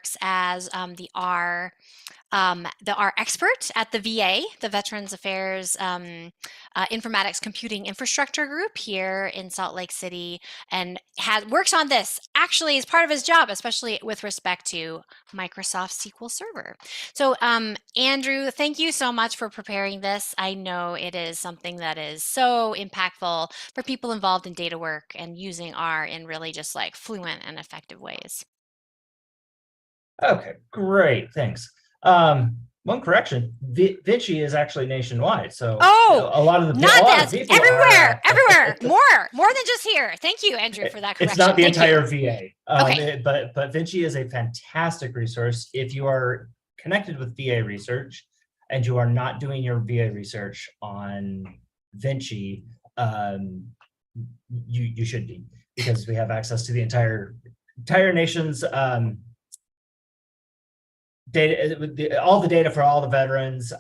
works as the R expert at the VA, the Veterans Affairs Informatics Computing Infrastructure Group here in Salt Lake City, and works on this actually as part of his job, especially with respect to Microsoft SQL Server. So Andrew, thank you so much for preparing this. I know it is something that is so impactful for people involved in data work and using R in really just like fluent and effective ways. Okay, great, thanks. One correction, Vinci is actually nationwide, so a lot of people everywhere, everywhere, more than just here. Thank you, Andrew, for that correction. It's not the entire VA. Okay. But Vinci is a fantastic resource. If you are connected with VA research and you are not doing your VA research on Vinci, you should be, because we have access to the entire nation's data, all the data for all the veterans.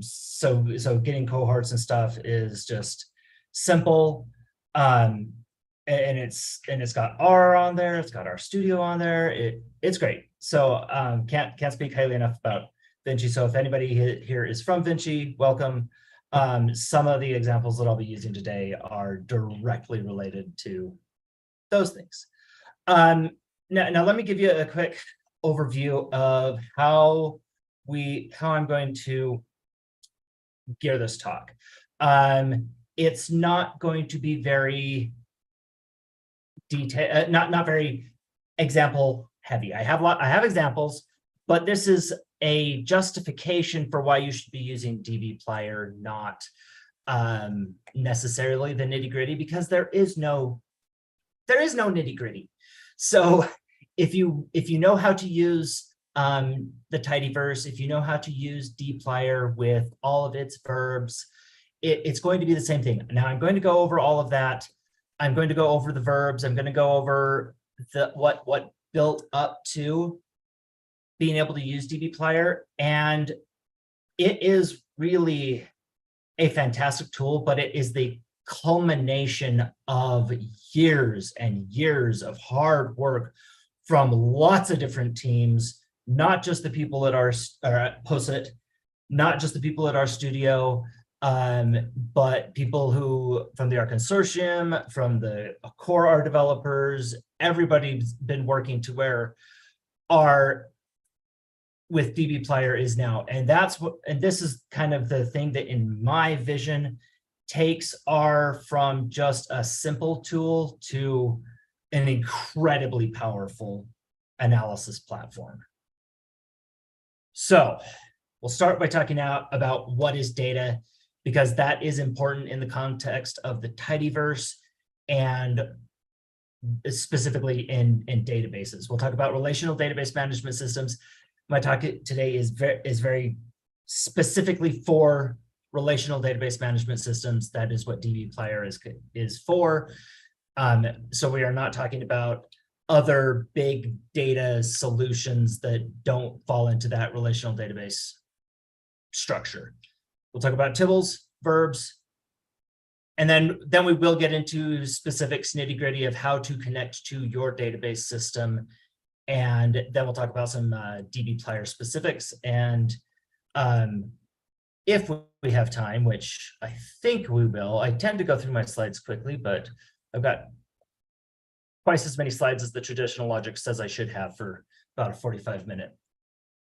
So getting cohorts and stuff is just simple. And it's got R on there, it's got RStudio on there. It's great. So can't speak highly enough about Vinci. So if anybody here is from Vinci, welcome. Some of the examples that I'll be using today are directly related to those things. Now let me give you a quick overview of how I'm going to gear this talk. It's not going to be very detailed, not very example heavy. I have examples, but this is a justification for why you should be using dbplyr, not necessarily the nitty-gritty, because there is no nitty-gritty. So if you know how to use the tidyverse, if you know how to use dplyr with all of its verbs, it's going to be the same thing. Now I'm going to go over all of that. I'm going to go over the verbs. I'm going to go over what built up to being able to use dbplyr, and it is really a fantastic tool, but it is the culmination of years and years of hard work from lots of different teams, not just the people at our POSIT, not just the people at RStudio, but people who from the R consortium, from the core R developers. Everybody's been working to where R with dbplyr is now, and this is kind of the thing that, in my vision, takes R from just a simple tool to an incredibly powerful analysis platform. So we'll start by talking about what is data, because that is important in the context of the tidyverse and specifically in databases. We'll talk about relational database management systems. My talk today is very specifically for relational database management systems. That is what dbplyr is for. So we are not talking about other big data solutions that don't fall into that relational database structure. We'll talk about tibbles, verbs, and then we will get into specifics, nitty-gritty of how to connect to your database system. And then we'll talk about some dbplyr specifics. And if we have time, which I think we will, I tend to go through my slides quickly, but I've got twice as many slides as the traditional logic says I should have for about a 45-minute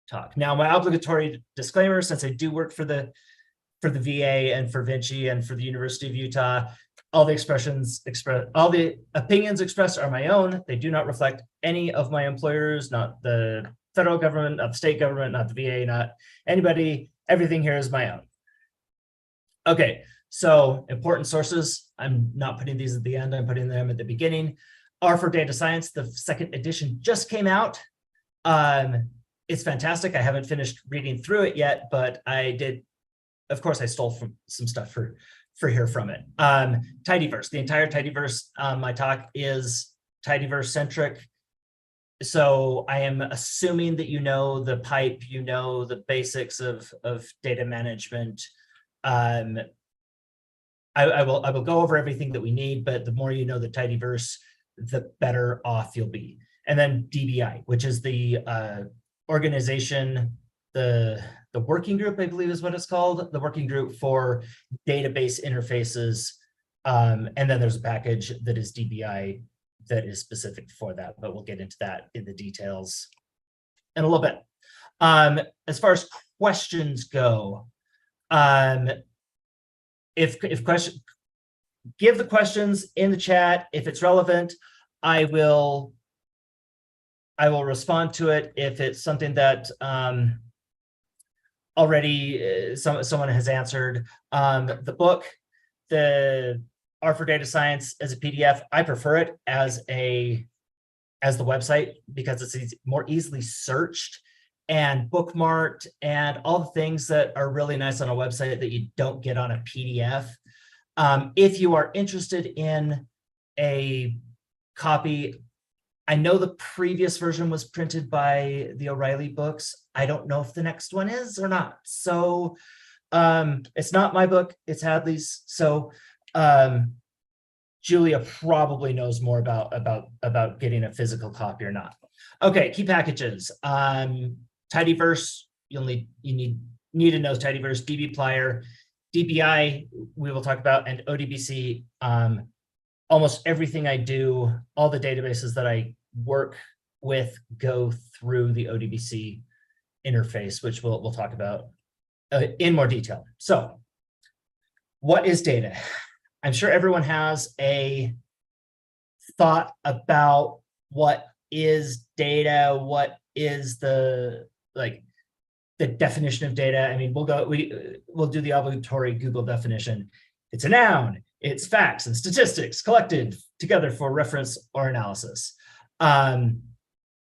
talk. Now, my obligatory disclaimer, since I do work for the VA and for Vinci and for the University of Utah, all the opinions expressed are my own. They do not reflect any of my employers, not the federal government, not the state government, not the VA, not anybody. Everything here is my own. Okay, so important sources. I'm not putting these at the end, I'm putting them at the beginning. R for Data Science, the second edition just came out. It's fantastic. I haven't finished reading through it yet, but I did. Of course, I stole some stuff for here from it. Tidyverse, the entire tidyverse. My talk is tidyverse centric. So I am assuming that you know the pipe, you know the basics of data management. I will go over everything that we need, but the more you know the tidyverse, the better off you'll be. And then DBI, which is the organization, the working group, I believe is what it's called, the working group for database interfaces. And then there's a package that is DBI that is specific for that, but we'll get into that in the details in a little bit. As far as questions go, if question, give the questions in the chat. If it's relevant, I will respond to it. If it's something that already someone has answered, the book, the R for Data Science as a PDF, I prefer it as the website because it's more easily searched and bookmarked and all the things that are really nice on a website that you don't get on a PDF. If you are interested in a copy, I know the previous version was printed by the O'Reilly books. I don't know if the next one is or not. So it's not my book, it's Hadley's. So Julia probably knows more about getting a physical copy or not. Okay, key packages. Tidyverse, you need to know tidyverse, dbplyr, DBI, we will talk about, and ODBC. Almost everything I do, all the databases that I work with go through the ODBC interface, which we'll talk about in more detail. So what is data? I'm sure everyone has a thought about what is data, what is the definition of data. I mean, we'll do the obligatory Google definition. It's a noun. It's facts and statistics collected together for reference or analysis.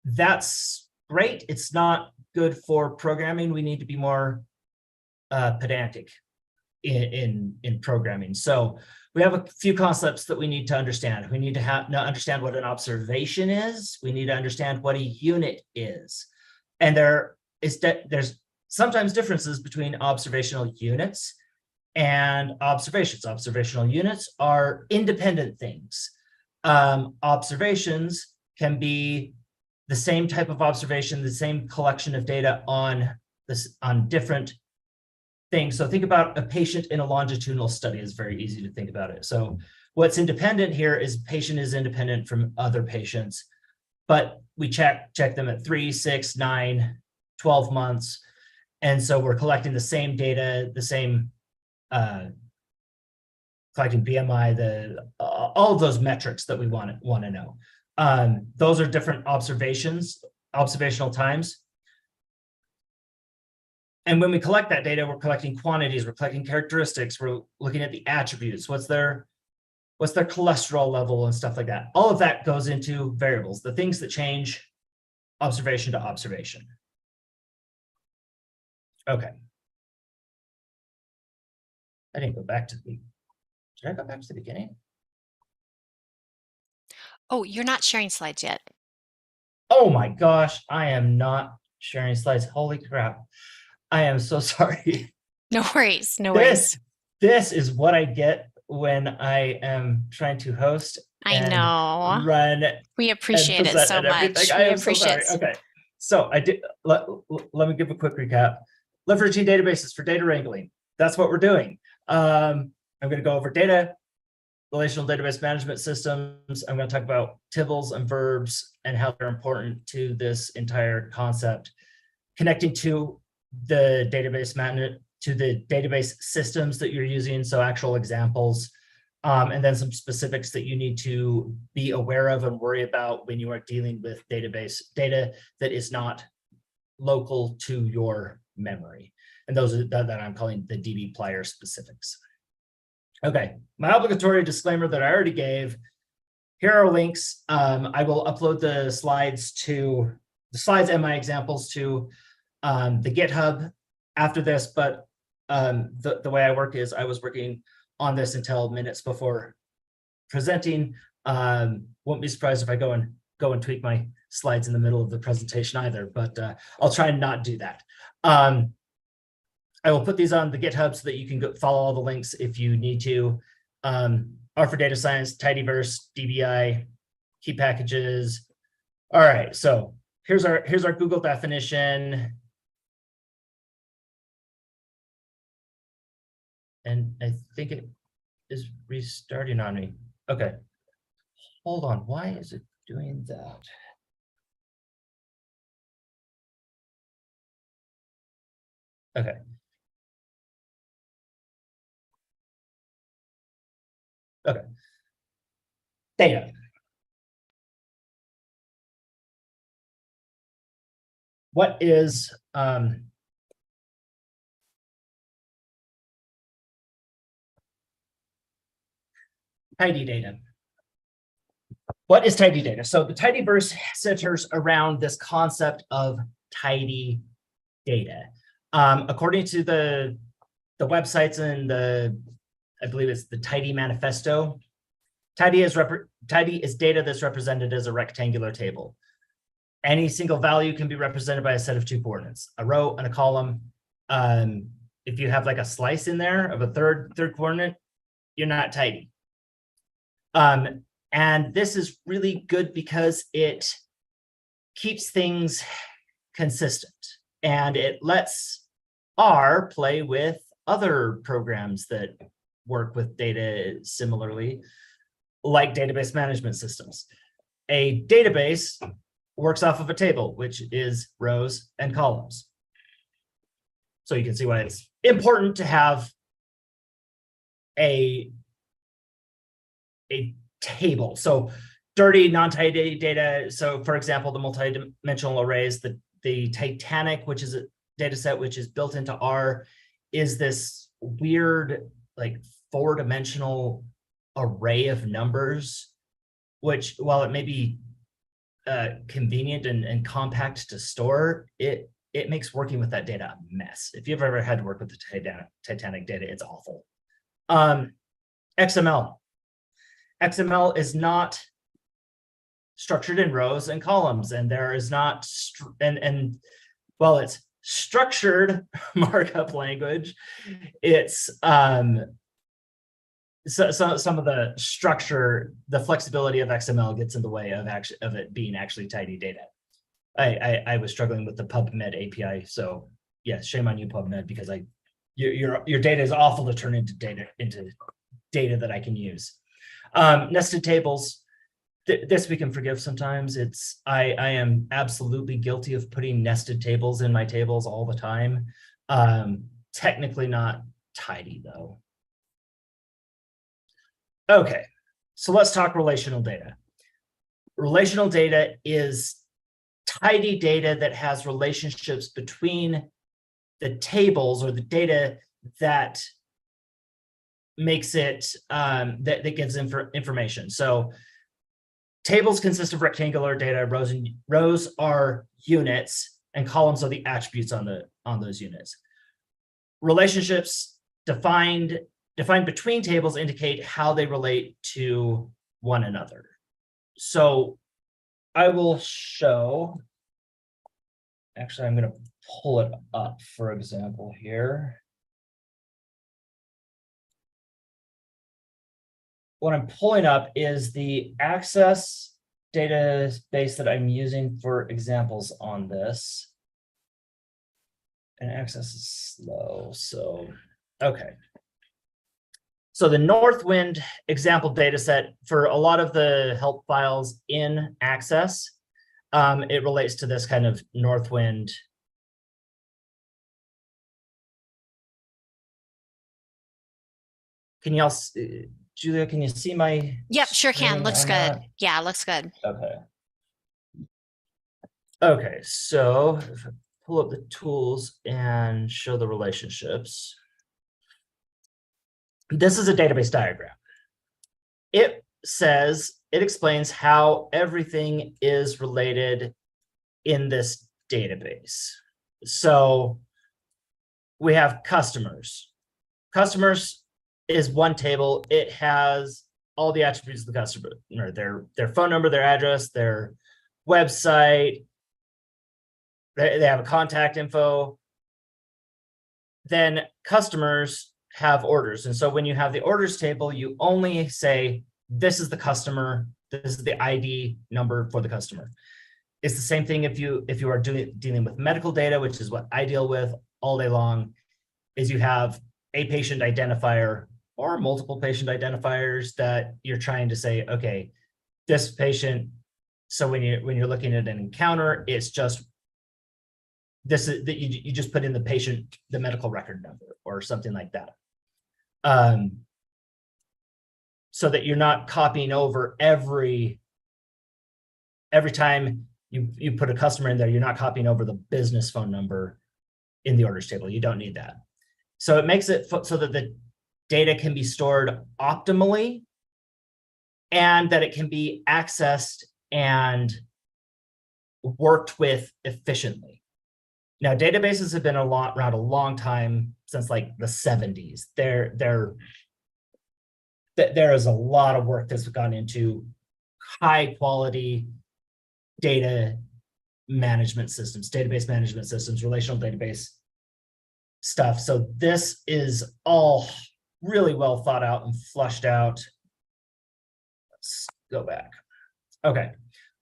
That's great. It's not good for programming. We need to be more pedantic in programming. So we have a few concepts that we need to understand. We need to understand what an observation is. We need to understand what a unit is. And there's sometimes differences between observational units and observations. Observational units are independent things. Observations can be the same type of observation, the same collection of data on different things. So think about a patient in a longitudinal study. Is very easy to think about it. So what's independent here is patient is independent from other patients, but we check them at 3, 6, 9, 12 months. And so we're collecting the same data, the same collecting BMI, all of those metrics that we want to know. Those are different observational times. And when we collect that data, we're collecting quantities, we're collecting characteristics, we're looking at the attributes, what's their cholesterol level and stuff like that. All of that goes into variables, the things that change observation to observation. Okay. I didn't go back to did I go back to the beginning? Oh, you're not sharing slides yet. Oh my gosh, I am not sharing slides. Holy crap. I am so sorry. No worries, no worries. This is what I get when I am trying to host I know. Run. We appreciate it so much. We appreciate it. Okay, so I did. Let me give a quick recap. Leveraging databases for data wrangling. That's what we're doing. I'm going to go over data, relational database management systems. I'm going to talk about tibbles and verbs and how they're important to this entire concept. Connecting to the database systems that you're using, so actual examples, and then some specifics that you need to be aware of and worry about when you are dealing with database data that is not local to your memory. And those are that I'm calling the dbplyr specifics. Okay, my obligatory disclaimer that I already gave. Here are links. I will upload the slides and my examples to the GitHub after this, but the way I work is I was working on this until minutes before presenting. Won't be surprised if I go and tweak my slides in the middle of the presentation either, but I'll try and not do that. I will put these on the GitHub so that you can go follow all the links if you need to. R for Data Science, tidyverse, DBI, key packages. All right, so here's our Google definition. And I think it is restarting on me. Okay. Hold on. Why is it doing that? Okay. Okay. Data. What is tidy data? What is tidy data? So the tidyverse centers around this concept of tidy data. According to the websites and I believe it's the Tidy Manifesto, tidy is data that's represented as a rectangular table. Any single value can be represented by a set of two coordinates, a row and a column. If you have like a slice in there of a third coordinate, you're not tidy. And this is really good because it keeps things consistent and it lets R play with other programs that work with data similarly, like database management systems. A database works off of a table, which is rows and columns. So you can see why it's important to have a table. So dirty, non-tidy data. So for example, the multi-dimensional arrays, the Titanic, which is a data set which is built into R, is this weird, like 4-dimensional array of numbers, which while it may be convenient and compact to store, it makes working with that data a mess. If you've ever had to work with the Titanic data, it's awful. XML. XML is not structured in rows and columns, and there is not, while it's structured markup language, it's so some of the structure, the flexibility of XML gets in the way of it being actually tidy data. I was struggling with the PubMed API, so yes, shame on you, PubMed, because your data is awful to turn into data that I can use. Nested tables, this we can forgive sometimes. I am absolutely guilty of putting nested tables in my tables all the time. Technically not tidy though. Okay, so let's talk relational data. Relational data is tidy data that has relationships between the tables or the data that makes it, that gives information. So tables consist of rectangular data, rows are units, and columns are the attributes on those units. Relationships defined between tables indicate how they relate to one another. So I will show, actually, I'm going to pull it up, for example, here. What I'm pulling up is the Access database that I'm using for examples on this. And Access is slow, so, okay. So the Northwind example data set for a lot of the help files in Access, it relates to this kind of Northwind. Can y'all, Julia, can you see my? Yep, sure can. Looks good. That? Yeah, looks good. Okay. Okay, so if I pull up the tools and show the relationships. This is a database diagram. It explains how everything is related in this database. So we have customers. Customers is one table. It has all the attributes of the customer, their phone number, their address, their website. They have a contact info. Then customers have orders. And so when you have the orders table, you only say, this is the customer, this is the ID number for the customer. It's the same thing if you are dealing with medical data, which is what I deal with all day long, is you have a patient identifier or multiple patient identifiers that you're trying to say, okay, this patient. So when you're looking at an encounter, it's just this is that you just put in the patient, the medical record number or something like that. So that you're not copying over every time you put a customer in there, you're not copying over the business phone number in the orders table. You don't need that. So it makes it so that the data can be stored optimally and that it can be accessed and worked with efficiently. Now, databases have been around a long time, since like the 70s. There is a lot of work that's gone into high quality data management systems, database management systems, relational database stuff. So this is all really well thought out and flushed out. Let's go back. Okay.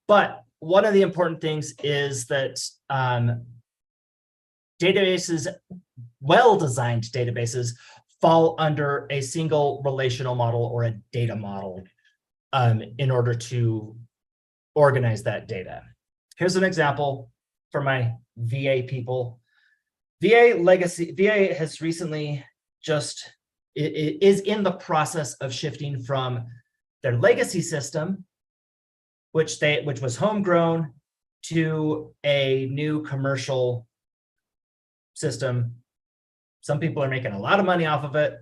But one of the important things is that databases, well-designed databases, fall under a single relational model or a data model in order to organize that data. Here's an example for my VA people. VA has recently is in the process of shifting from their legacy system, which was homegrown, to a new commercial system. Some people are making a lot of money off of it,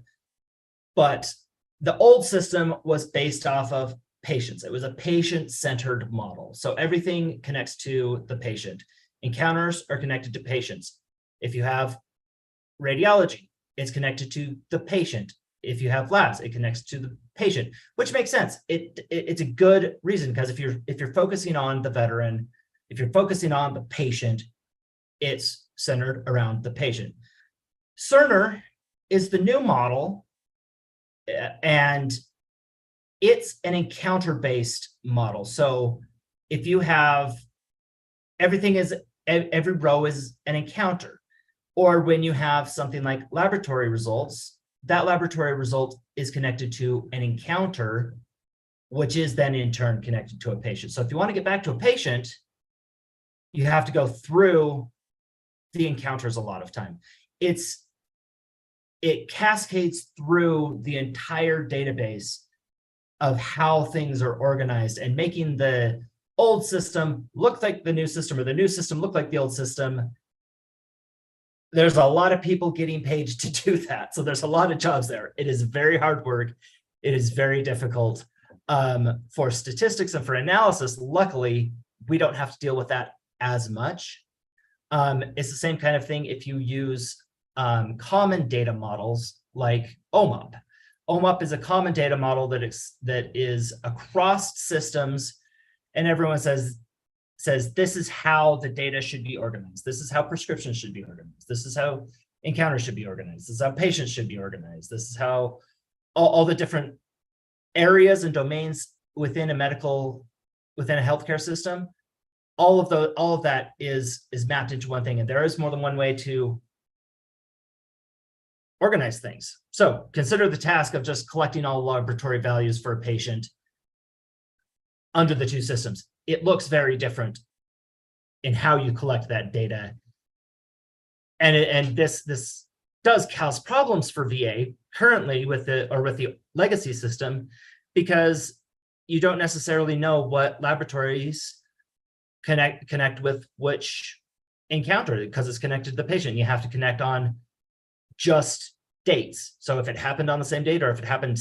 but the old system was based off of patients. It was a patient-centered model. So everything connects to the patient. Encounters are connected to patients. If you have radiology, it's connected to the patient. If you have labs, it connects to the patient, which makes sense. It's a good reason, because if you're focusing on the veteran, if you're focusing on the patient, it's centered around the patient. Cerner is the new model, and it's an encounter-based model. So if you have every row is an encounter, or when you have something like laboratory results, that laboratory result is connected to an encounter, which is then in turn connected to a patient. So if you want to get back to a patient, you have to go through the encounters a lot of time. It cascades through the entire database of how things are organized, and making the old system look like the new system, or the new system look like the old system. There's a lot of people getting paid to do that. So there's a lot of jobs there. It is very hard work. It is very difficult. For statistics and for analysis, luckily, we don't have to deal with that as much. It's the same kind of thing if you use common data models like OMUP. OMUP is a common data model that is across systems, and everyone says this is how the data should be organized. This is how prescriptions should be organized. This is how encounters should be organized. This is how patients should be organized. This is how all the different areas and domains within a healthcare system, all of that is mapped into one thing, and there is more than one way to organize things. So consider the task of just collecting all laboratory values for a patient under the two systems. It looks very different in how you collect that data. And this does cause problems for VA currently with the legacy system, because you don't necessarily know what laboratories connect with which encounter, because it's connected to the patient. You have to connect on just dates. So if it happened on the same date, or if it happened in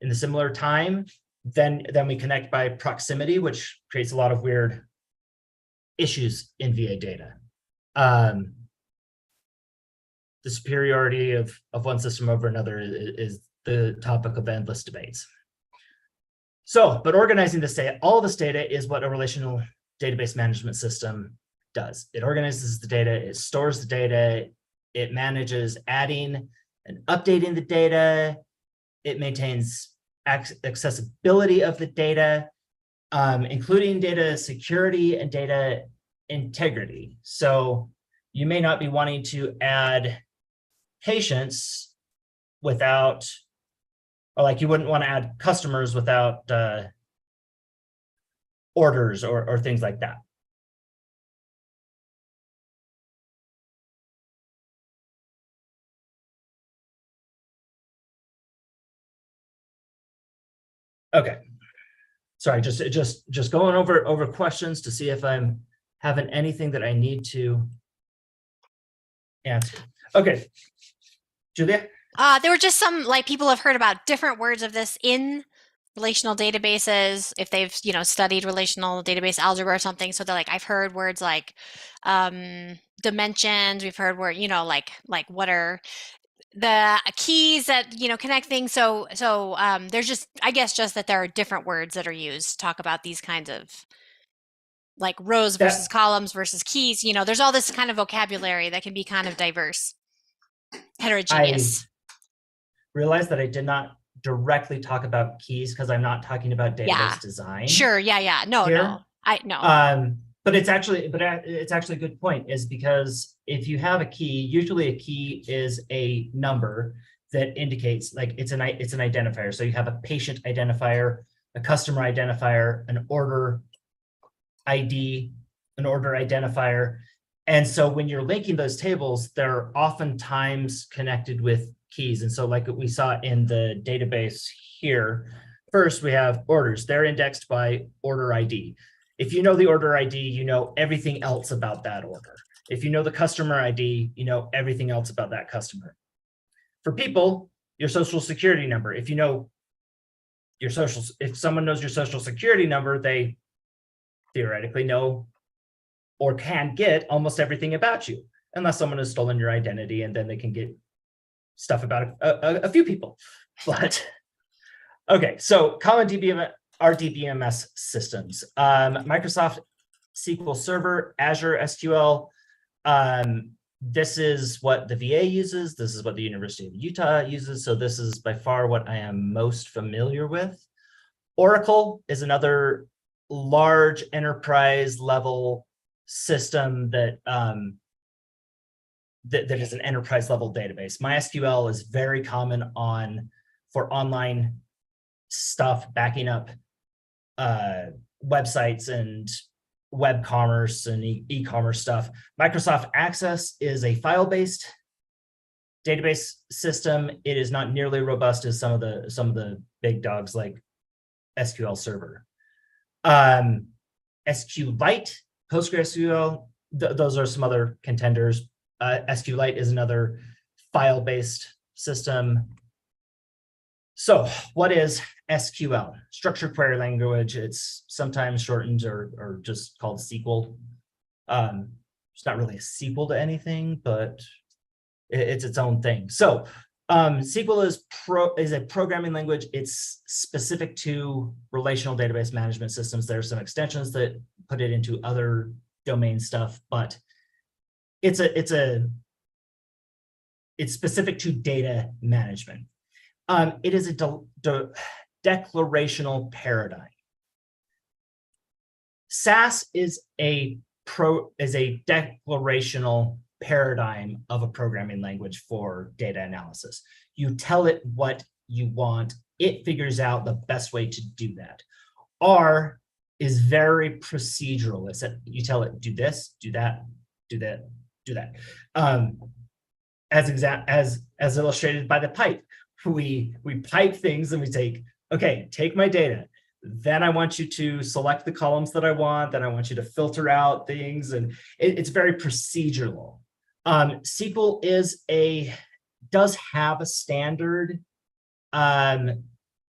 the similar time, then we connect by proximity, which creates a lot of weird issues in VA data. The superiority of one system over another is the topic of endless debates. So, but organizing this data, all of this data is what a relational database management system does. It organizes the data, it stores the data, it manages adding and updating the data, it maintains accessibility of the data, including data security and data integrity. So you may not be wanting to add patients without, or like you wouldn't want to add customers without orders or things like that. Okay. Sorry, just going over questions to see if I'm having anything that I need to answer. Okay, Julia? There were just some, like, people have heard about different words of this in relational databases if they've, studied relational database algebra or something. So they're like, I've heard words like dimensions. We've heard word, like what are the keys that connect things. So there's just, I guess, just that there are different words that are used to talk about these kinds of, like, rows versus columns versus keys. There's all this kind of vocabulary that can be kind of diverse, heterogeneous. I realized that I did not directly talk about keys because I'm not talking about database design. Sure. Yeah. No. But it's actually a good point, is because if you have a key, usually a key is a number that indicates, like, it's an identifier. So you have a patient identifier, a customer identifier, an order ID, an order identifier. And so when you're linking those tables, they're oftentimes connected with keys. And so, like we saw in the database here, first we have orders. They're indexed by order ID. If you know the order ID, you know everything else about that order. If you know the customer ID, you know everything else about that customer. For people, your social security number. If you know if someone knows your social security number, they theoretically know or can get almost everything about you, unless someone has stolen your identity, and then they can get stuff about a few people. But okay, so common RDBMS systems, Microsoft SQL Server, Azure SQL. This is what the VA uses. This is what the University of Utah uses. So this is by far what I am most familiar with. Oracle is another large enterprise level system that that is an enterprise level database. MySQL is very common for online stuff, backing up websites and web commerce and e-commerce stuff. Microsoft Access is a file-based database system. It is not nearly robust as some of the big dogs like SQL Server. SQLite, PostgreSQL, those are some other contenders. SQLite is another file-based system. So what is SQL? Structured query language. It's sometimes shortened or just called SQL. It's not really a sequel to anything, but it's its own thing. So SQL is a programming language. It's specific to relational database management systems. There are some extensions that put it into other domain stuff, but it's specific to data management. It is a declarational paradigm. SAS is a declarational paradigm of a programming language for data analysis. You tell it what you want, it figures out the best way to do that. R is very procedural. It's that you tell it, do this, do that, do that, do that. As illustrated by the pipe, we pipe things and we take my data. Then I want you to select the columns that I want. Then I want you to filter out things, and it's very procedural. SQL does have a standard. No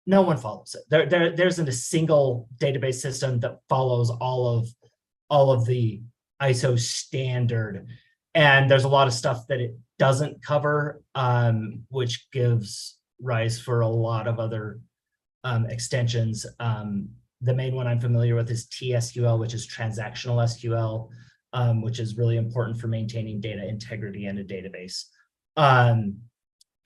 one follows it. There isn't a single database system that follows all of the ISO standard, and there's a lot of stuff that it doesn't cover, which gives rise for a lot of other extensions. The main one I'm familiar with is TSQL, which is transactional SQL, which is really important for maintaining data integrity in a database.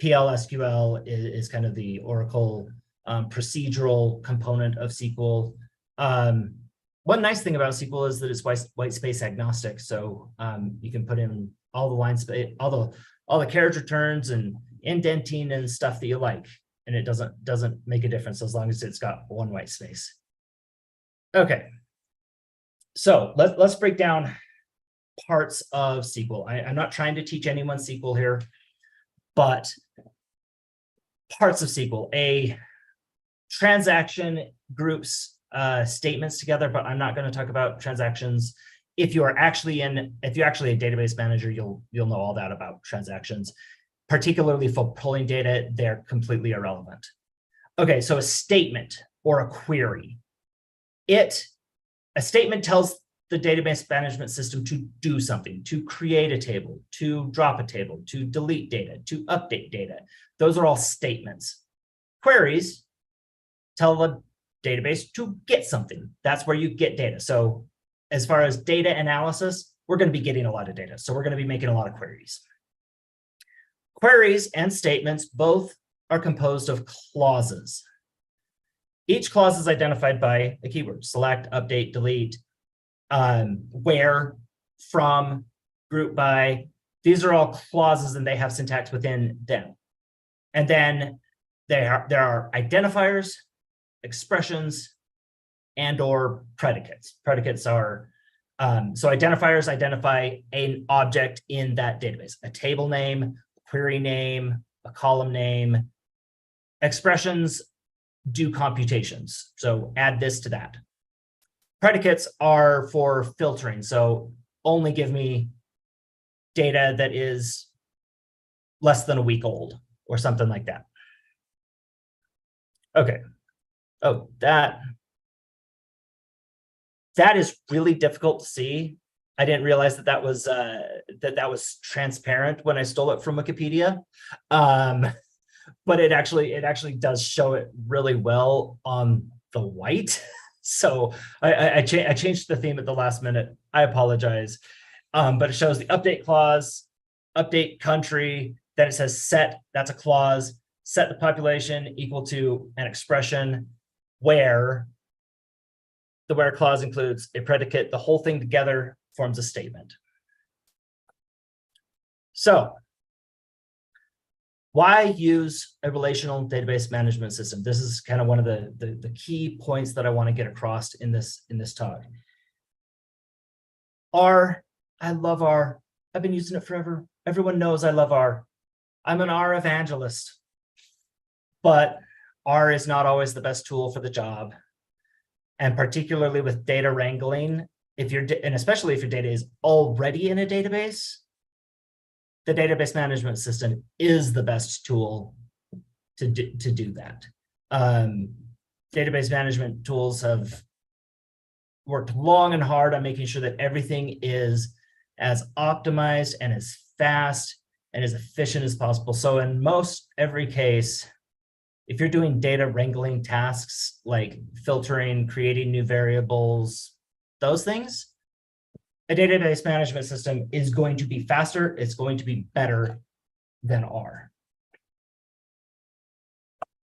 PLSQL is kind of the Oracle procedural component of SQL. One nice thing about SQL is that it's white space agnostic. So you can put in all the line space, all the carriage returns and indenting and stuff that you like. And it doesn't make a difference as long as it's got one white space. Okay. So let's break down parts of SQL. I'm not trying to teach anyone SQL here, but parts of SQL. A transaction groups statements together, but I'm not going to talk about transactions. If you're actually a database manager, you'll know all that about transactions, particularly for pulling data. They're completely irrelevant. Okay, so a statement or a query. A statement tells the database management system to do something, to create a table, to drop a table, to delete data, to update data. Those are all statements. Queries tell the database to get something. That's where you get data. So as far as data analysis, we're going to be getting a lot of data. So we're going to be making a lot of queries. Queries and statements both are composed of clauses. Each clause is identified by a keyword: select, update, delete, where, from, group by. These are all clauses and they have syntax within them. And then there are identifiers, expressions, and or predicates. Predicates are, so identifiers identify an object in that database: a table name, query name, a column name. Expressions do computations, so add this to that. Predicates are for filtering, so only give me data that is less than a week old or something like that. Okay. Oh, that is really difficult to see. I didn't realize that was transparent when I stole it from Wikipedia. But it actually does show it really well on the white. So I changed the theme at the last minute. I apologize. But it shows the update clause, update country, then it says set, that's a clause, set the population equal to an expression, where. The where clause includes a predicate. The whole thing together forms a statement. So why use a relational database management system? This is kind of one of the key points that I want to get across in this talk. R, I love R. I've been using it forever. Everyone knows I love R. I'm an R evangelist, but R is not always the best tool for the job. And particularly with data wrangling, and especially if your data is already in a database, the database management system is the best tool to do that. Database management tools have worked long and hard on making sure that everything is as optimized and as fast and as efficient as possible. So in most every case, if you're doing data wrangling tasks like filtering, creating new variables, those things, a database management system is going to be faster. It's going to be better than R.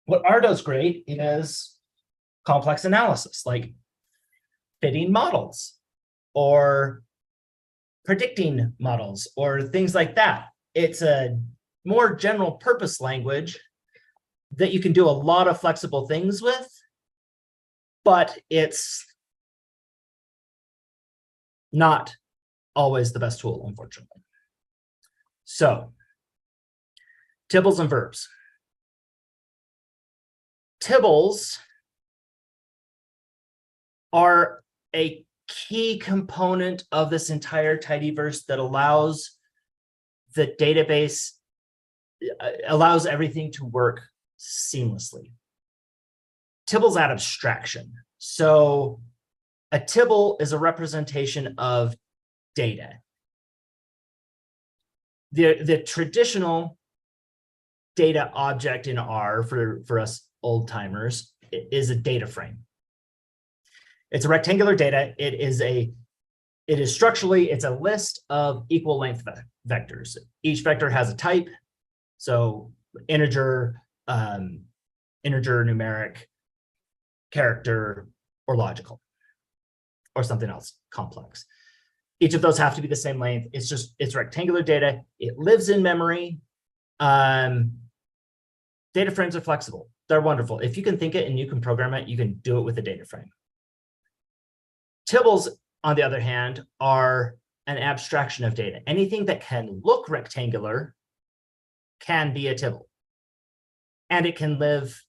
What R does great is complex analysis, like fitting models or predicting models or things like that. It's a more general purpose language that you can do a lot of flexible things with, but it's not always the best tool, unfortunately. So, tibbles and verbs. Tibbles are a key component of this entire tidyverse that allows the database, allows everything to work seamlessly. Tibbles add abstraction. So a tibble is a representation of data. The traditional data object in R for us old timers is a data frame. It's a rectangular data. It is structurally, it's a list of equal length vectors. Each vector has a type. So integer, numeric, character, or logical, or something else complex. Each of those have to be the same length. It's rectangular data. It lives in memory. Data frames are flexible. They're wonderful. If you can think it and you can program it, you can do it with a data frame. Tibbles, on the other hand, are an abstraction of data. Anything that can look rectangular can be a tibble. And it can live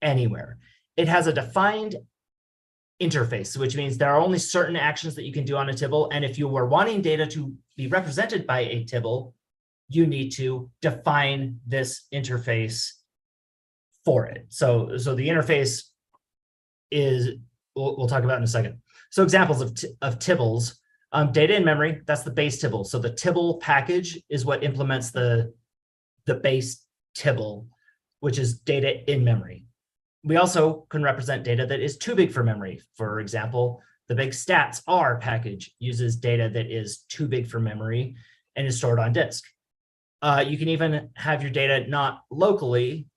anywhere. It has a defined interface, which means there are only certain actions that you can do on a tibble. And if you were wanting data to be represented by a tibble, you need to define this interface for it. So the interface is, we'll talk about in a second. So examples of tibbles, data in memory, that's the base tibble. So the tibble package is what implements the base tibble, which is data in memory. We also can represent data that is too big for memory. For example, the big stats R package uses data that is too big for memory and is stored on disk. You can even have your data not locally,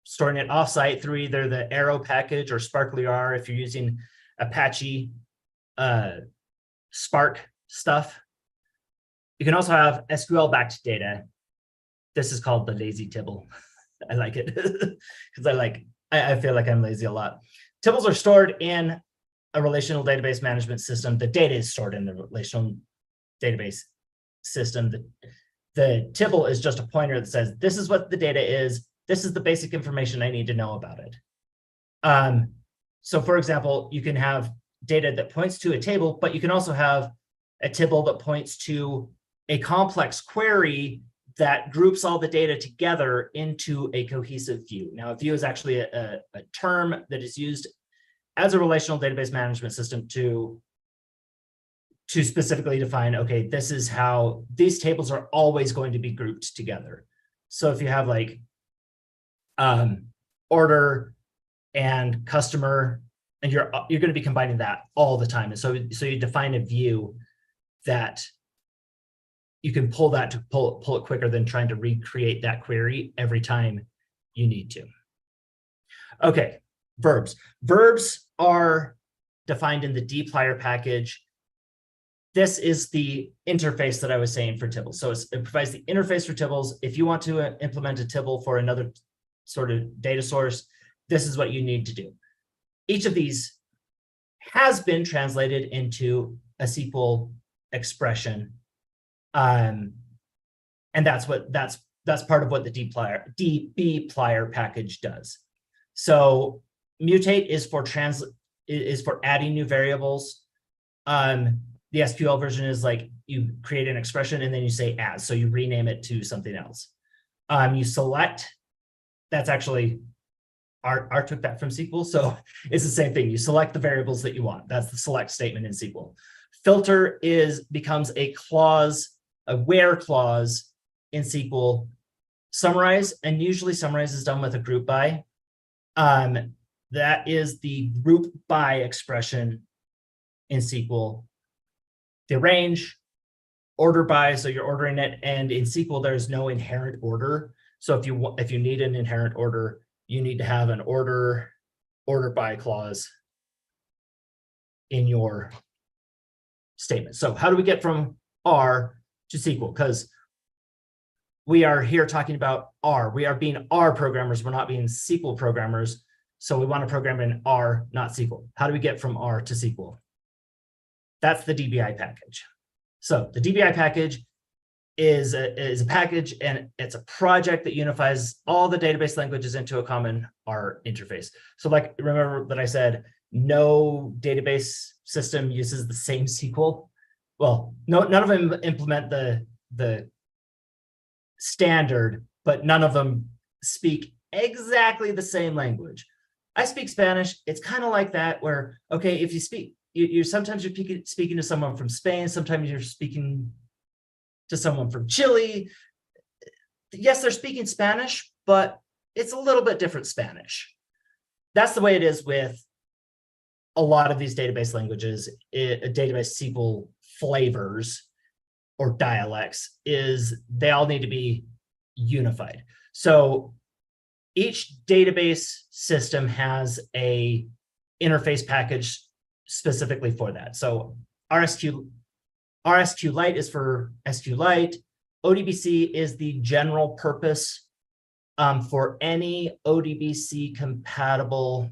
storing it offsite through either the Arrow package or Sparkly R if you're using Apache Spark stuff. You can also have SQL-backed data. This is called the lazy tibble. I like it because I feel like I'm lazy a lot. Tibbles are stored in a relational database management system. The data is stored in the relational database system. The tibble is just a pointer that says, this is what the data is. This is the basic information I need to know about it. So for example, you can have data that points to a table, but you can also have a tibble that points to a complex query that groups all the data together into a cohesive view. Now, a view is actually a term that is used as a relational database management system to specifically define, okay, this is how these tables are always going to be grouped together. So if you have like order and customer, and you're going to be combining that all the time. And so you define a view that you can pull that to pull it quicker than trying to recreate that query every time you need to. Okay, verbs. Verbs are defined in the dplyr package. This is the interface that I was saying for tibbles. So it provides the interface for tibbles. If you want to implement a tibble for another sort of data source, this is what you need to do. Each of these has been translated into a SQL expression. And that's part of what the dbplyr package does. So mutate is for adding new variables. The SQL version is like you create an expression and then you say add, so you rename it to something else. You select, that's actually R took that from SQL, so it's the same thing. You select the variables that you want. That's the select statement in SQL. Filter becomes a clause, a where clause in SQL. Summarize, and usually summarize is done with a group by. That is the group by expression in SQL. The range, order by, so you're ordering it, and in SQL there's no inherent order. So if you need an inherent order, you need to have an order by clause in your statement. So how do we get from R to SQL? Because we are here talking about R. We are being R programmers. We're not being SQL programmers. So we want to program in R, not SQL. How do we get from R to SQL? That's the DBI package. So the DBI package is a package, and it's a project that unifies all the database languages into a common R interface. So like, remember that I said, no database system uses the same SQL. Well, none of them implement the standard, but none of them speak exactly the same language. I speak Spanish. It's kind of like that, where, okay, if you speak, sometimes you're speaking to someone from Spain, sometimes you're speaking to someone from Chile. Yes, they're speaking Spanish, but it's a little bit different Spanish. That's the way it is with a lot of these database languages. Database SQL flavors or dialects is they all need to be unified. So each database system has a interface package specifically for that. So RSQ Lite is for SQLite. ODBC is the general purpose for any ODBC compatible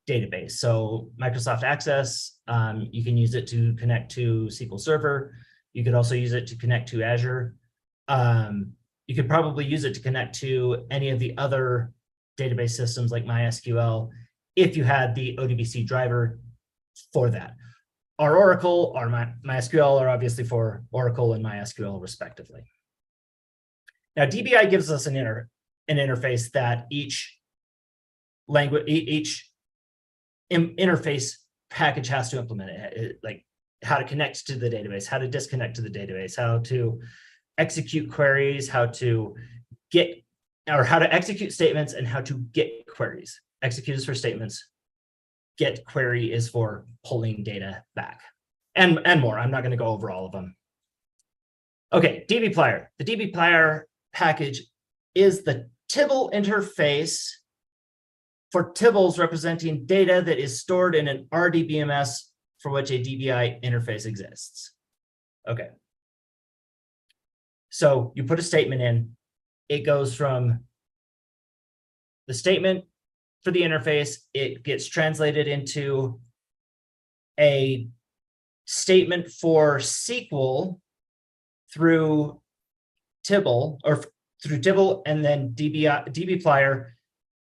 database. So Microsoft Access, you can use it to connect to SQL Server. You could also use it to connect to Azure. You could probably use it to connect to any of the other database systems like MySQL if you had the ODBC driver for that. Our Oracle, our MySQL are obviously for Oracle and MySQL respectively. Now DBI gives us an interface that each interface package has to implement it, like how to connect to the database, how to disconnect to the database, how to execute queries, how to execute statements, and how to get queries. Execute is for statements. Get query is for pulling data back, and more. I'm not going to go over all of them. Okay, dbplyr. The dbplyr package is the Tibble interface for Tibbles representing data that is stored in an RDBMS for which a DBI interface exists. Okay. So you put a statement in, it goes from the statement for the interface, it gets translated into a statement for SQL through Tibble, or through Tibble and then dbplyr,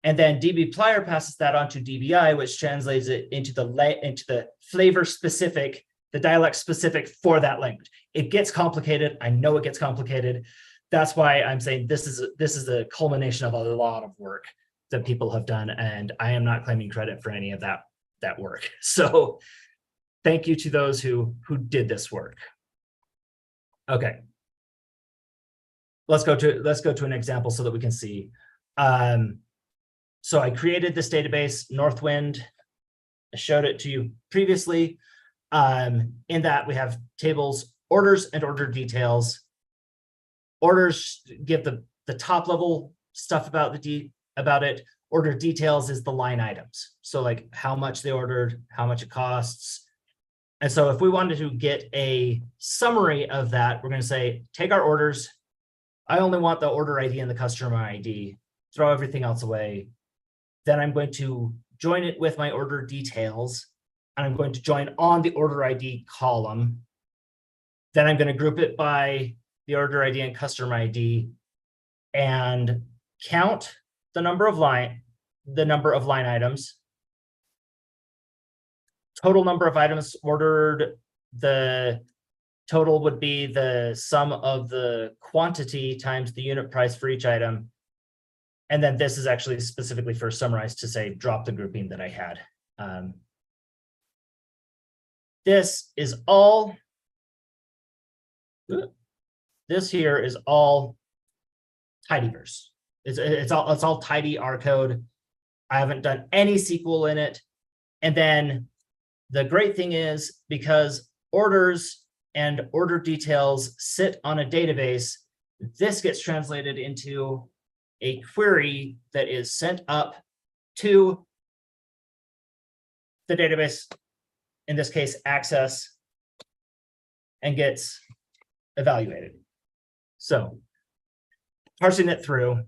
and then dbplyr passes that on to DBI, which translates it into the flavor specific, the dialect specific for that language. It gets complicated. I know it gets complicated. That's why I'm saying this is a culmination of a lot of work that people have done, and I am not claiming credit for any of that work. So thank you to those who did this work. Okay. Let's go to an example so that we can see. So I created this database, Northwind. I showed it to you previously. In that we have tables, orders, and order details. Orders give the top level stuff about it. Order details is the line items. So like how much they ordered, how much it costs. And so if we wanted to get a summary of that, we're going to say, take our orders. I only want the order ID and the customer ID. Throw everything else away. Then I'm going to join it with my order details, and I'm going to join on the order ID column. Then I'm going to group it by the order ID and customer ID and count the number of line items. Total number of items ordered, the total would be the sum of the quantity times the unit price for each item. And then this is actually specifically for summarized to say, drop the grouping that I had. This here is all tidyverse. It's all tidy R code. I haven't done any SQL in it. And then the great thing is, because orders and order details sit on a database, this gets translated into a query that is sent up to the database, in this case, Access, and gets evaluated. So parsing it through,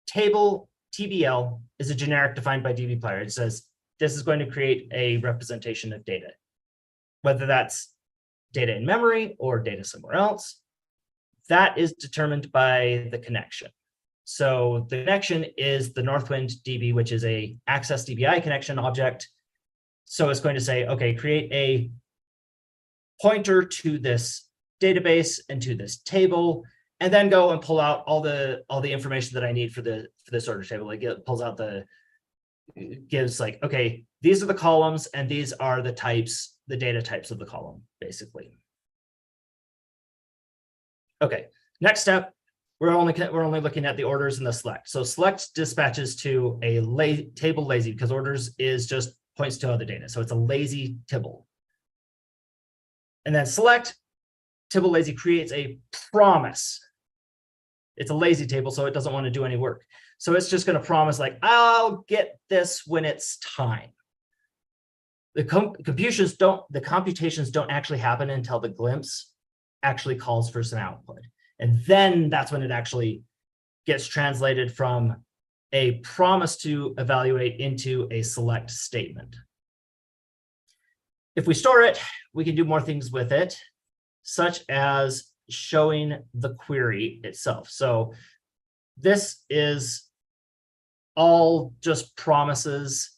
table TBL is a generic defined by dbplyr. It says this is going to create a representation of data, whether that's data in memory or data somewhere else. That is determined by the connection. So the connection is the Northwind DB, which is a Access DBI connection object. So it's going to say, okay, create a pointer to this database and to this table, and then go and pull out all the information that I need for this order table. Like it pulls out gives like, okay, these are the columns and these are the types, the data types of the column, basically. Okay, next step, we're only looking at the orders and the select. So select dispatches to a table lazy, because orders is just points to other data. So it's a lazy tibble. And then select, tibble lazy creates a promise. It's a lazy table, so it doesn't want to do any work. So it's just going to promise like, I'll get this when it's time. the computations don't actually happen until the glimpse actually calls for some output. And then that's when it actually gets translated from a promise to evaluate into a select statement. If we store it, we can do more things with it, such as showing the query itself. So this is all just promises.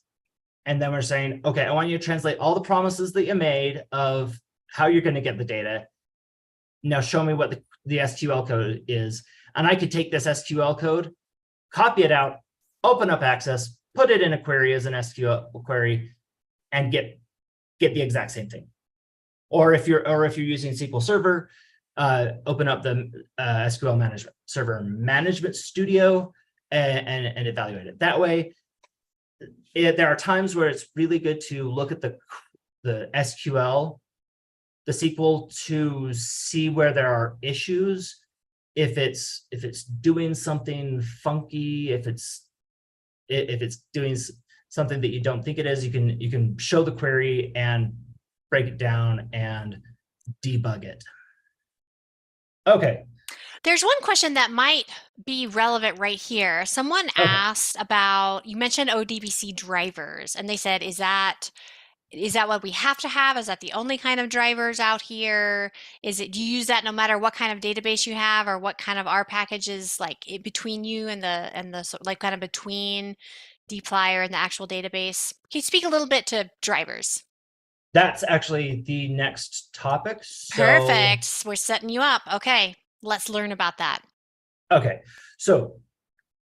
And then we're saying, okay, I want you to translate all the promises that you made of how you're going to get the data. Now show me what the SQL code is. And I could take this SQL code, copy it out, open up Access, put it in a query as an SQL query, and get the exact same thing. Or if you're using SQL Server, open up the SQL Server Management Studio and evaluate it that way. There are times where it's really good to look at the SQL, the SQL, to see where there are issues. If it's doing something funky, if it's doing something that you don't think it is, you can show the query and break it down and debug it. Okay. There's one question that might be relevant right here. Someone asked about, you mentioned ODBC drivers, and they said, is that what we have to have? Is that the only kind of drivers out here? Do you use that no matter what kind of database you have, or what kind of R packages like between you and the like kind of between dplyr and the actual database? Can you speak a little bit to drivers? That's actually the next topic. So, perfect. We're setting you up. Okay, let's learn about that. Okay, so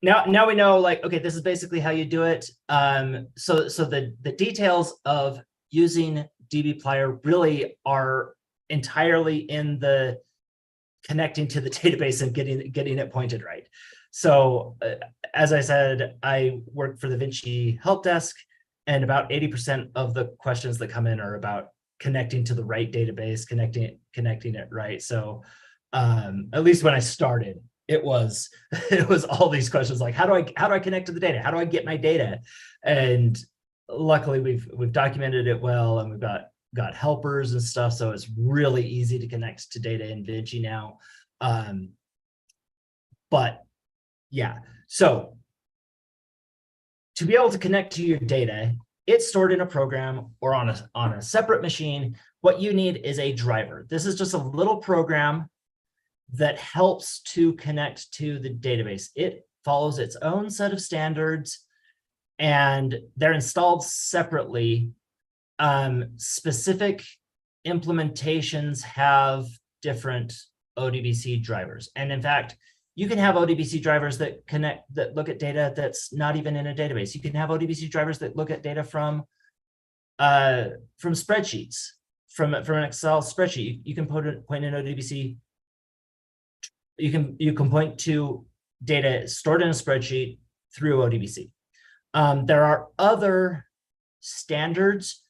now we know, like, okay, this is basically how you do it. So the details of using dbplyr really are entirely in the connecting to the database and getting it pointed right. So as I said, I work for the Vinci help desk, and about 80% of the questions that come in are about connecting to the right database, connecting it right. So at least when I started, it was all these questions like, how do I connect to the data? How do I get my data? And luckily we've documented it well, and we've got helpers and stuff, so it's really easy to connect to data in Vinci now. But yeah, so to be able to connect to your data, it's stored in a program or on a separate machine. What you need is a driver. This is just a little program that helps to connect to the database. It follows its own set of standards, and they're installed separately. Specific implementations have different ODBC drivers. And in fact, you can have ODBC drivers that look at data that's not even in a database. You can have ODBC drivers that look at data from spreadsheets, from an Excel spreadsheet. You can point in ODBC. You can point to data stored in a spreadsheet through ODBC. There are other standards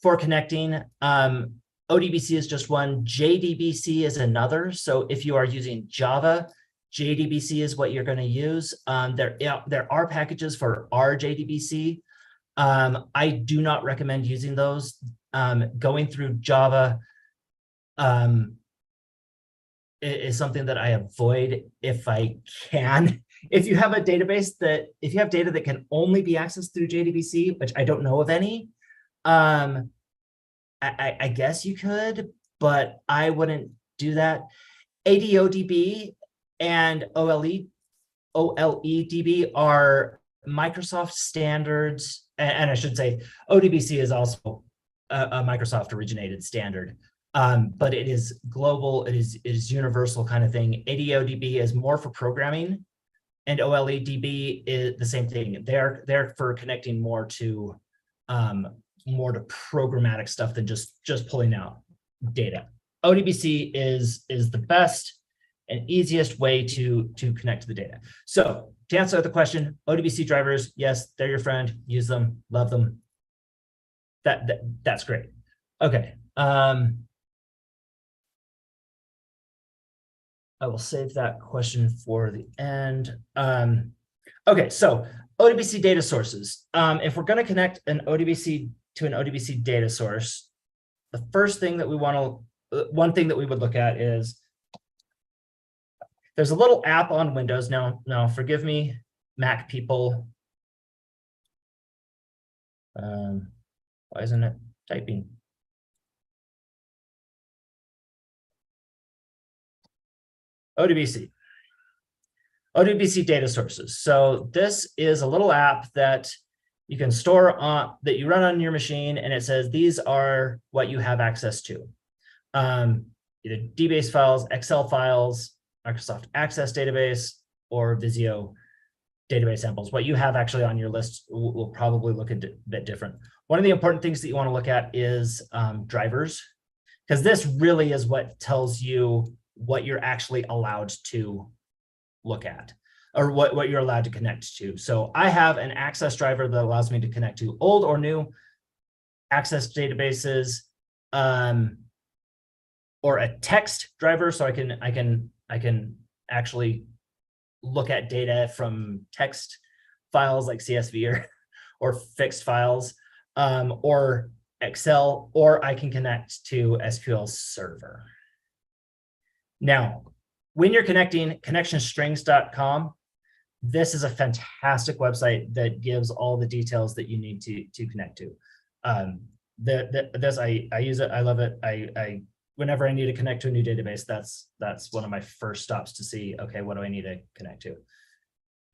for connecting. ODBC is just one. JDBC is another. So if you are using Java, JDBC is what you're going to use. There are packages for RJDBC. I do not recommend using those. Going through Java is something that I avoid if I can. If you have data that can only be accessed through JDBC, which I don't know of any, I guess you could, but I wouldn't do that. ADODB and OLEDB are Microsoft standards, and I should say ODBC is also a Microsoft originated standard, but it is global, it is universal kind of thing. ADODB is more for programming, and OLEDB is the same thing. They're for connecting more to programmatic stuff than just pulling out data. ODBC is the best and easiest way to connect to the data. So to answer the question, ODBC drivers, yes, they're your friend. Use them, love them. That's great. Okay. I will save that question for the end. Okay, so ODBC data sources. If we're going to connect an ODBC to an ODBC data source, the first thing that we want to, one thing that we would look at is there's a little app on Windows. Now forgive me, Mac people. Why isn't it typing? ODBC data sources. So this is a little app that you can store on, that you run on your machine, and it says these are what you have access to. Either DBase files, Excel files, Microsoft Access database, or Visio database samples. What you have actually on your list will probably look a bit different. One of the important things that you want to look at is drivers, because this really is what tells you what you're actually allowed to look at, or what you're allowed to connect to. So I have an access driver that allows me to connect to old or new access databases, or a text driver, so I can actually look at data from text files like CSV or fixed files, or Excel, or I can connect to SQL Server. Now, when you're connecting, connectionstrings.com, this is a fantastic website that gives all the details that you need to connect to. This I use it, I love it. I whenever I need to connect to a new database, that's one of my first stops to see, okay, what do I need to connect to?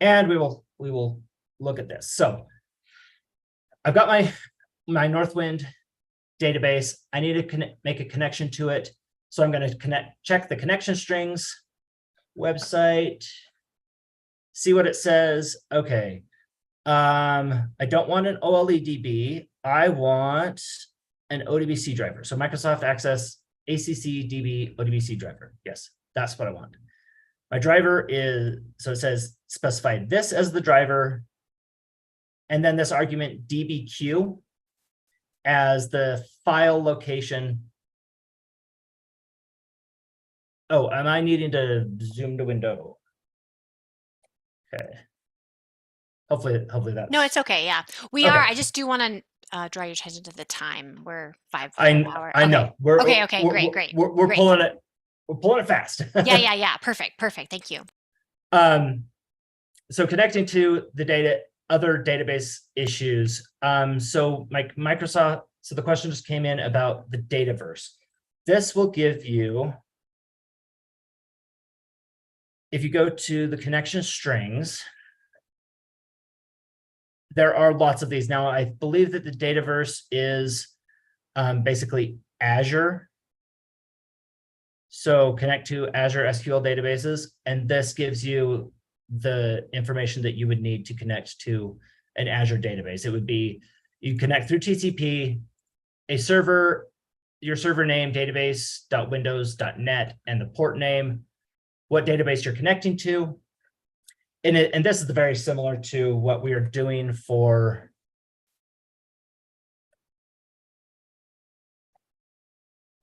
And we will look at this. So I've got my Northwind database. I need to make a connection to it. So I'm going to check the connection strings website, see what it says. Okay. I don't want an OLEDB. I want an ODBC driver. So Microsoft Access ACC DB ODBC driver. Yes, that's what I want. My driver is, so it says specify this as the driver, and then this argument dbq as the file location. Oh, am I needing to zoom the window? Okay. Hopefully that's. No, it's okay. Yeah, we are. I just do want to draw your attention to the time. We're 5 I know. Okay. Great. We're pulling it. We're pulling it fast. Yeah. Perfect. Thank you. So connecting to the other database issues. So Microsoft. So the question just came in about the tidyverse. This will give you, if you go to the connection strings, there are lots of these. Now, I believe that the tidyverse is basically Azure. So connect to Azure SQL databases, and this gives you the information that you would need to connect to an Azure database. It would be, you connect through TCP, a server, your server name, database.windows.net, and the port name, what database you're connecting to. And this is very similar to what we are doing for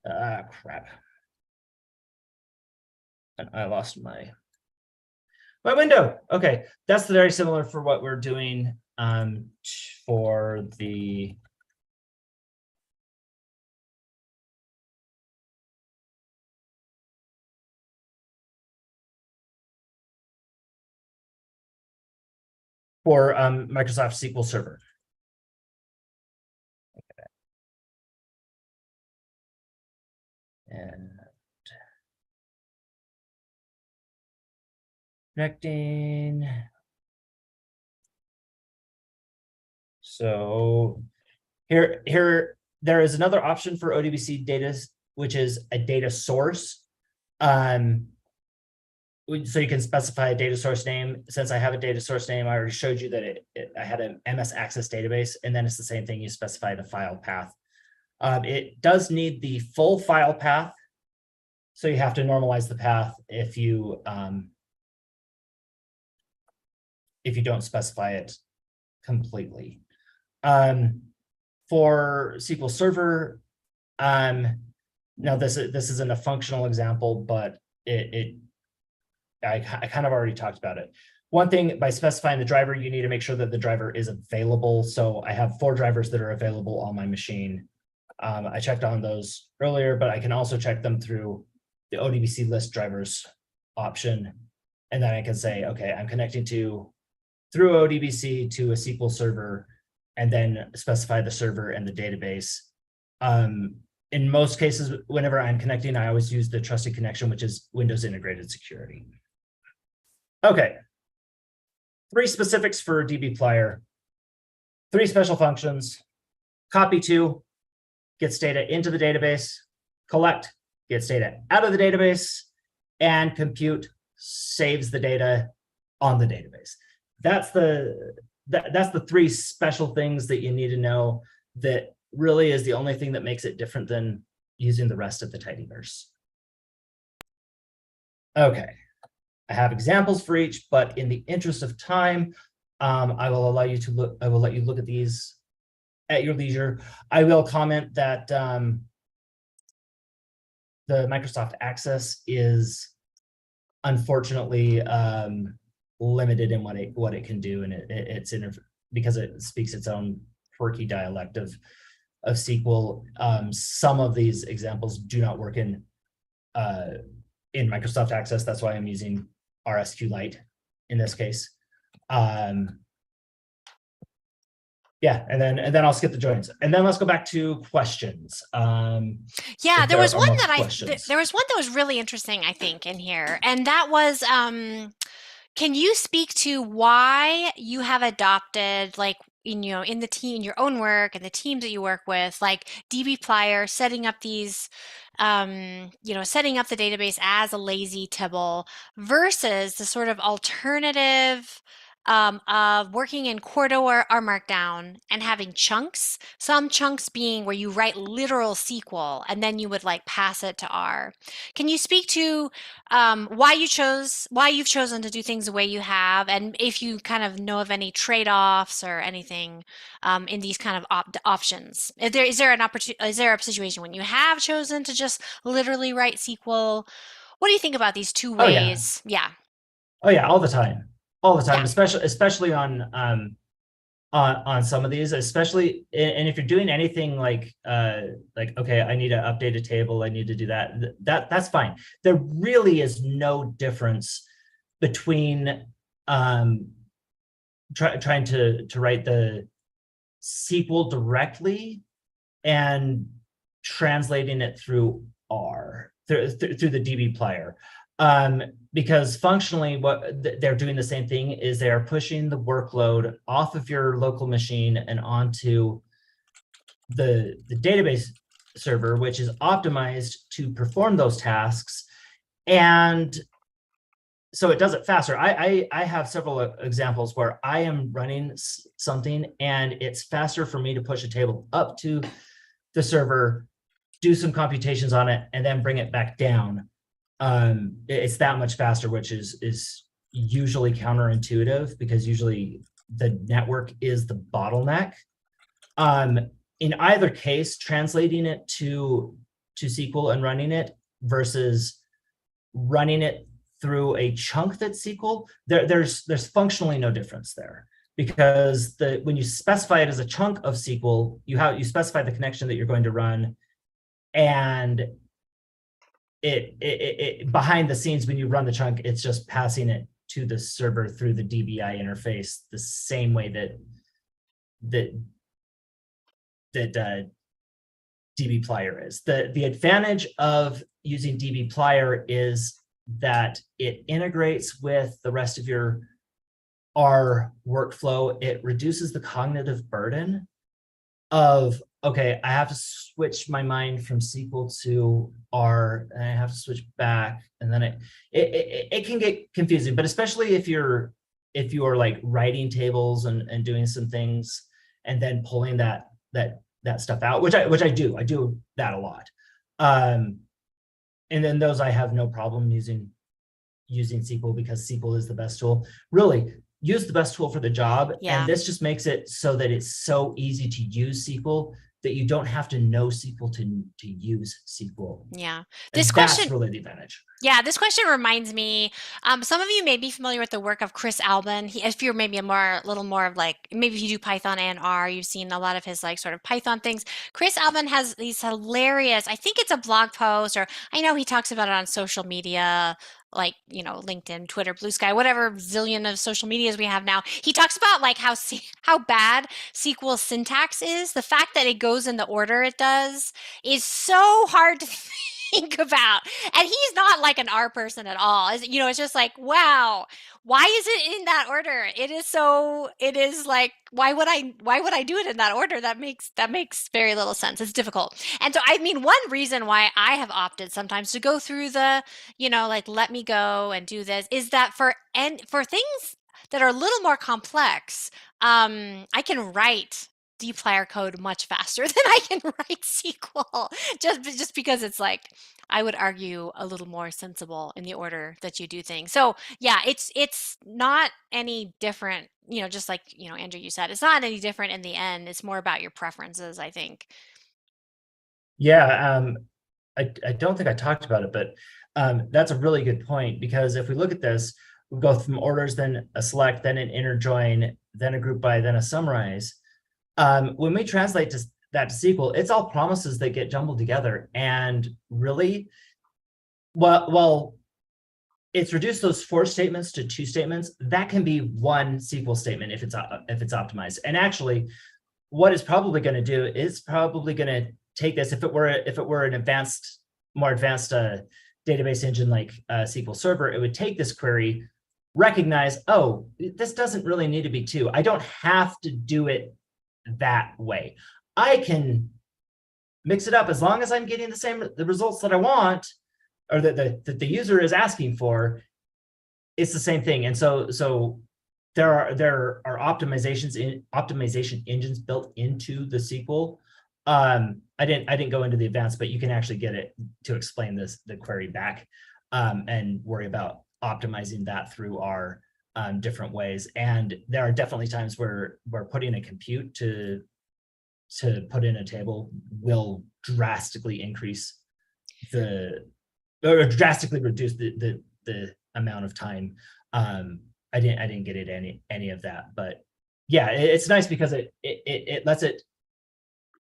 crap. I lost my window. Okay, that's very similar for what we're doing for the Microsoft SQL Server. Okay. And connecting. So here there is another option for ODBC data, which is a data source. So you can specify a data source name. Since I have a data source name, I already showed you that I had an MS Access database, and then it's the same thing. You specify the file path. It does need the full file path, so you have to normalize the path if you don't specify it completely. For SQL Server, now this isn't a functional example, but I kind of already talked about it. One thing, by specifying the driver, you need to make sure that the driver is available. So I have 4 drivers that are available on my machine. I checked on those earlier, but I can also check them through the ODBC list drivers option. And then I can say, okay, I'm connecting through ODBC to a SQL server, and then specify the server and the database. In most cases, whenever I'm connecting, I always use the trusted connection, which is Windows integrated security. Okay. 3 specifics for dbplyr. 3 special functions. Copy to gets data into the database. Collect gets data out of the database. And compute saves the data on the database. That's the 3 special things that you need to know, that really is the only thing that makes it different than using the rest of the tidyverse. Okay, I have examples for each, but in the interest of time, I will let you look at these at your leisure. I will comment that the Microsoft Access is unfortunately limited in what it can do, and it's because it speaks its own quirky dialect of SQL. Some of these examples do not work in Microsoft Access. That's why I'm using RSQLite in this case. Yeah, and then I'll skip the joins, and then let's go back to questions. Yeah, there was one that was really interesting, I think, in here, and that was, can you speak to why you have adopted, like, in the team, in your own work and the teams that you work with, like dbplyr, setting up these, setting up the database as a lazy tibble versus the sort of alternative of working in Quarto or Markdown and having chunks, some chunks being where you write literal SQL and then you would like pass it to R. Can you speak to why you've chosen to do things the way you have, and if you kind of know of any trade-offs or anything in these kind of options? Is there a situation when you have chosen to just literally write SQL? What do you think about these 2 ways? Yeah. Oh yeah, all the time. Yeah. especially on some of these, especially, and if you're doing anything like okay, I need to update a table, I need to do that's fine. There really is no difference between trying to write the SQL directly and translating it through R, through the dbplyr. Because functionally what they're doing the same thing is they are pushing the workload off of your local machine and onto the database server, which is optimized to perform those tasks. And so it does it faster. I have several examples where I am running something and it's faster for me to push a table up to the server, do some computations on it, and then bring it back down. It's that much faster, which is usually counterintuitive because usually the network is the bottleneck. In either case, translating it to SQL and running it versus running it through a chunk that's SQL, there's functionally no difference there, because when you specify it as a chunk of SQL, you specify the connection that you're going to run, and it behind the scenes, when you run the chunk, it's just passing it to the server through the DBI interface the same way that dbplyr is. The advantage of using dbplyr is that it integrates with the rest of your R workflow. It reduces the cognitive burden of, okay, I have to switch my mind from SQL to R, and I have to switch back, and then it can get confusing. But especially if you're like writing tables and doing some things, and then pulling that stuff out, which I do that a lot. And then those I have no problem using SQL, because SQL is the best tool. Really, use the best tool for the job. Yeah. And this just makes it so that it's so easy to use SQL that you don't have to know SQL to use SQL. Yeah. And that's really the advantage. Yeah, this question reminds me, some of you may be familiar with the work of Chris Albin. If you're maybe little more of like, maybe if you do Python and R, you've seen a lot of his like sort of Python things. Chris Albin has these hilarious, I think it's a blog post, or I know he talks about it on social media, like, you know, LinkedIn, Twitter, Blue Sky, whatever zillion of social medias we have now. He talks about like how bad SQL syntax is. The fact that it goes in the order it does is so hard to think about. And he's not like an R person at all. You know, it's just like, wow, why is it in that order? It is like, why would I do it in that order? That makes very little sense. It's difficult. And so, I mean, one reason why I have opted sometimes to go through the, you know, like, let me go and do this is that for things that are a little more complex, I can write dplyr code much faster than I can write SQL, just because it's like, I would argue, a little more sensible in the order that you do things. So yeah, it's not any different, you know, just like, you know, Andrew, you said, it's not any different in the end. It's more about your preferences, I think. Yeah, I don't think I talked about it, but that's a really good point, because if we look at this, we go from orders, then a select, then an inner join, then a group by, then a summarize. When we translate that to SQL, it's all promises that get jumbled together. And really, well, it's reduced those 4 statements to 2 statements. That can be one SQL statement if it's optimized. And actually, what it's probably going to do is probably going to take this, if it were an more advanced database engine like SQL Server, it would take this query, recognize, oh, this doesn't really need to be 2. I don't have to do it that way. I can mix it up as long as I'm getting the results that I want, or that the user is asking for. It's the same thing. And so there are optimization engines built into the SQL. I didn't go into the advanced, but you can actually get it to explain the query back, and worry about optimizing that through our different ways. And there are definitely times where putting a compute to put in a table will drastically increase or drastically reduce the amount of time. I didn't get it any of that, but yeah, it's nice because it lets it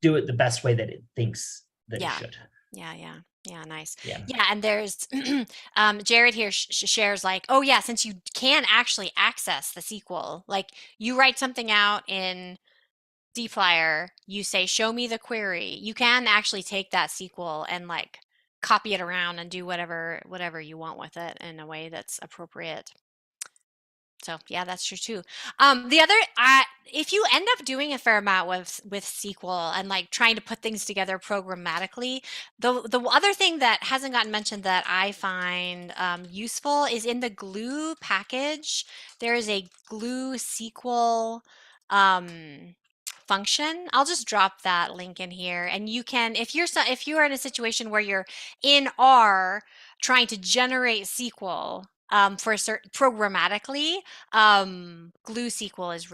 do it the best way that it thinks that it should. Yeah, nice. Yeah. And there's Jared here shares like, oh yeah, since you can actually access the SQL, like you write something out in dplyr, you say, show me the query. You can actually take that SQL and like copy it around and do whatever you want with it in a way that's appropriate. So yeah, that's true too. The other, if you end up doing a fair amount with SQL and like trying to put things together programmatically, the other thing that hasn't gotten mentioned that I find useful is in the glue package. There is a glue SQL function. I'll just drop that link in here, and you can, if you're in a situation where you're in R trying to generate SQL for programmatically, glue SQL is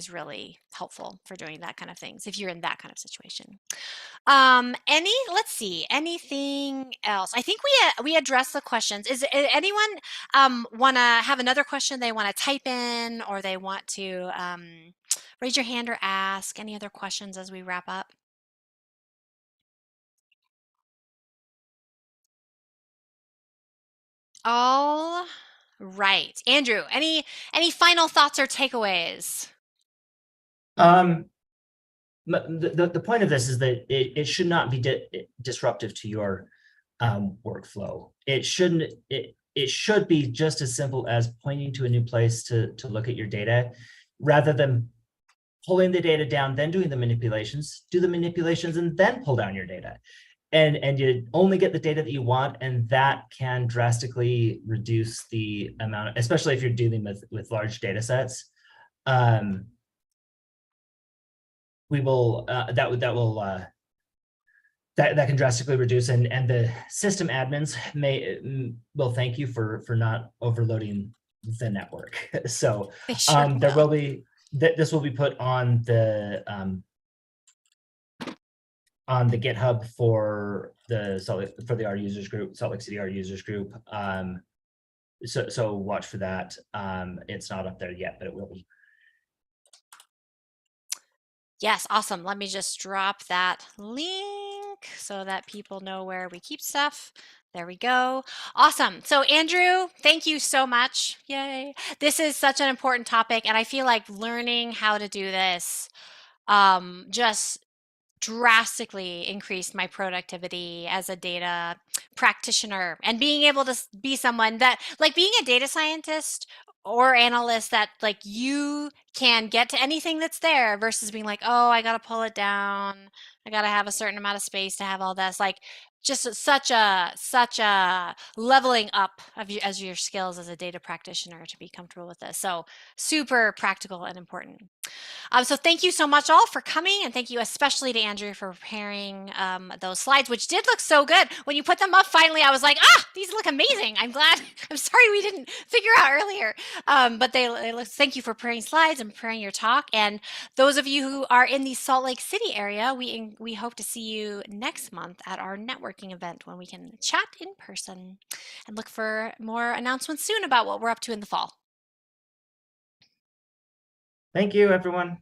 really helpful for doing that kind of things if you're in that kind of situation. Let's see, anything else? I think we addressed the questions. Is anyone want to have another question they want to type in, or they want to raise your hand or ask any other questions as we wrap up? All right, Andrew, any final thoughts or takeaways? The point of this is that it should not be disruptive to your workflow. It should be just as simple as pointing to a new place to look at your data, rather than pulling the data down, then doing the manipulations, do the manipulations, and then pull down your data. And you only get the data that you want, and that can drastically reduce the amount, especially if you're dealing with large data sets. We will that can drastically reduce, and the system admins will thank you for not overloading the network. So there will be this will be put on the on the GitHub for our users group, Salt Lake City our users group. So watch for that. It's not up there yet, but it will be. Yes, awesome. Let me just drop that link so that people know where we keep stuff. There we go. Awesome. So Andrew, thank you so much. Yay. This is such an important topic, and I feel like learning how to do this just drastically increased my productivity as a data practitioner, and being able to be someone that, like, being a data scientist or analyst, that like you can get to anything that's there versus being like, oh, I got to pull it down. I got to have a certain amount of space to have all this. Like, just such a leveling up of you as your skills as a data practitioner to be comfortable with this. So super practical and important. So thank you so much all for coming, and thank you especially to Andrew for preparing those slides, which did look so good. When you put them up finally, I was like, these look amazing. I'm glad. I'm sorry we didn't figure out earlier. But they look, thank you for preparing slides and preparing your talk. And those of you who are in the Salt Lake City area, we hope to see you next month at our networking event when we can chat in person, and look for more announcements soon about what we're up to in the fall. Thank you, everyone.